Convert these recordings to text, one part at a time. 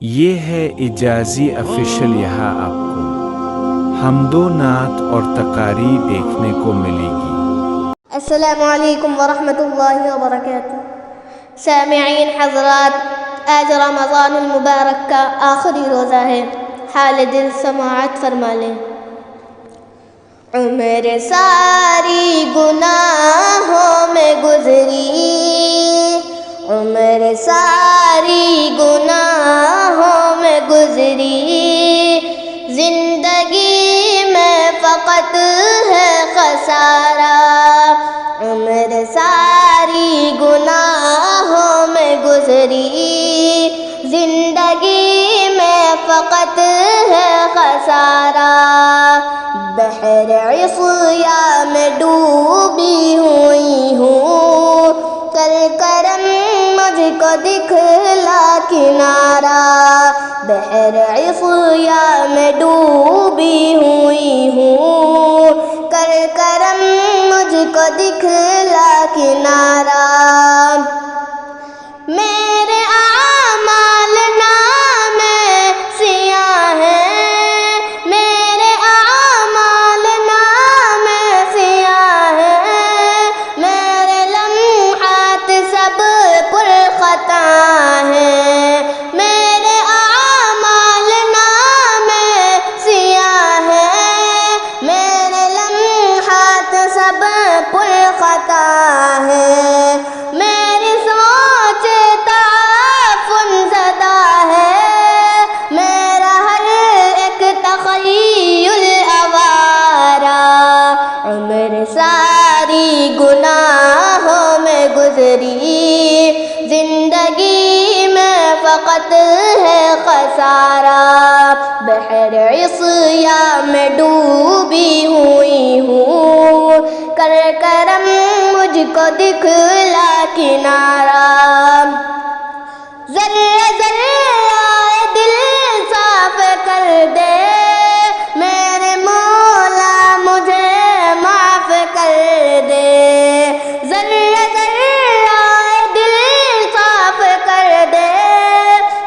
یہ ہے اجازی آفیشل، یہاں آپ کو حمد و نعت اور تقاریر دیکھنے کو ملے گی۔ السلام علیکم ورحمۃ اللہ وبرکاتہ۔ سامعین حضرات، آج رمضان المبارک کا آخری روزہ ہے، حال دل سماعت فرما لیں۔ عمر ساری گناہوں میں گزری، عمر ساری گناہوں میں گزری، زندگی میں فقط ہے خسارہ، عمر ساری گناہوں میں گزری، زندگی میں فقط ہے خسارہ، بحر عصیان میں ڈوبی ہوئی ہوں، کر کرم مجھ کو دکھلا کنارہ، بحر عصیان میں ڈوبی ہوئی ہوں، کر کرم مجھ کو دکھلا کنارہ، میرے اعمال نامے سیاہ ہیں، میرے اعمال نامے سیاہ ہیں، میرے لمحات سب پر خطا ہیں، میرے اعمال نامے سیاہ ہیں، میرے لمحات سب پر خطا ہیں، میری سوچ تعفن زدہ ہے، میرا ہر ایک تخیل آوارہ، عمر ساری گناہوں میں گزری، زندگی میں فقط ہے خسارہ، بحر عصیان میں ڈوبی ہوئی ہوں، کر کرم مجھ کو دکھلا کنارہ، ذرے ذرے دل صاف کر دے میرے مولا، مجھے معاف کر دے، ذرے ذرے دل صاف کر دے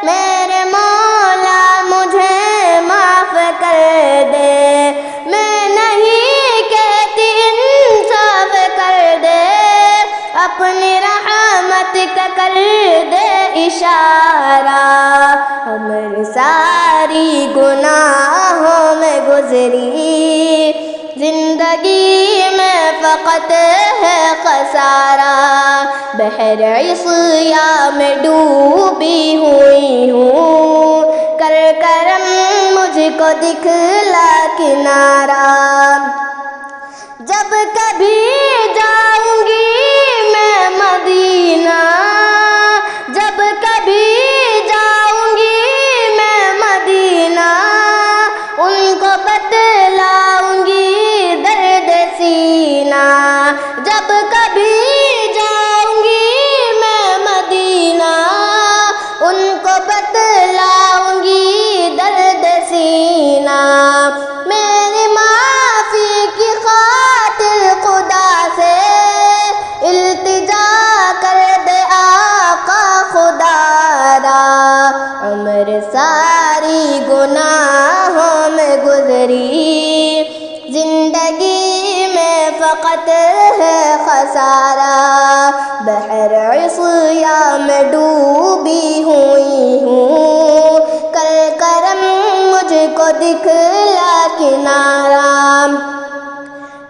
میرے مولا، مجھے معاف کر دے، میں نہیں کہتی انصاف کر دے، اپنی رحمت کا کر دے اشارہ، عمر ساری گناہوں میں گزری، زندگی میں فقط ہے خسارہ، بحر عصیان میں ڈوبی ہوئی ہوں، کر کرم مجھ کو دکھلا کنارہ، جب کبھی جاؤں گی میں مدینہ، جب کبھی جاؤں گی میں مدینہ، ان کو بتلاؤں گی درد سینہ، جب کبھی جاؤں گی میں مدینہ، ان کو بتلاؤں گی درد سینہ، میری معافی کی خاطر خدا سے التجا کر دے آقا خدا را، عمر ساری گناہوں میں گزری، زندگی میں فقط ہے خسارہ، بحر عصیان میں ڈوبی ہوئی ہوں، کر کرم مجھ کو دکھلا کنارہ،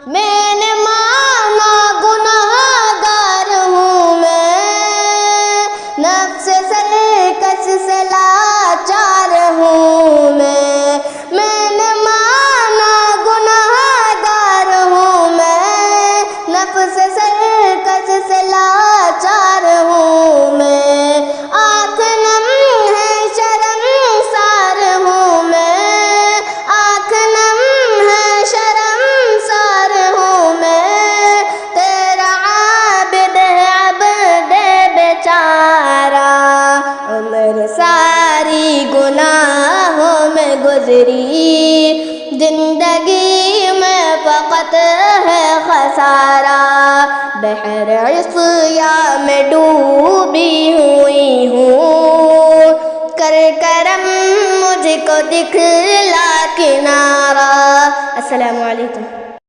میں نے مانا گنہگار ہوں میں، نفس سرکش سے لاچار ہوں میں نے مانا گنہگار ہوں میں، نفس سرکش سے لاچار ہوں میں، آنکھ نم ہے شرمسار ہوں میں، آنکھ نم ہے شرمسار ہوں میں، تیرا عابد ہے عبد بیچارہ، عمر ساری گناہوں میں گزری، زندگی میں فقط ہے خسارہ، بحر عصیان میں ڈوبی ہوئی ہوں، کر کر کرم مجھ کو دکھلا کنارہ۔ السلام علیکم۔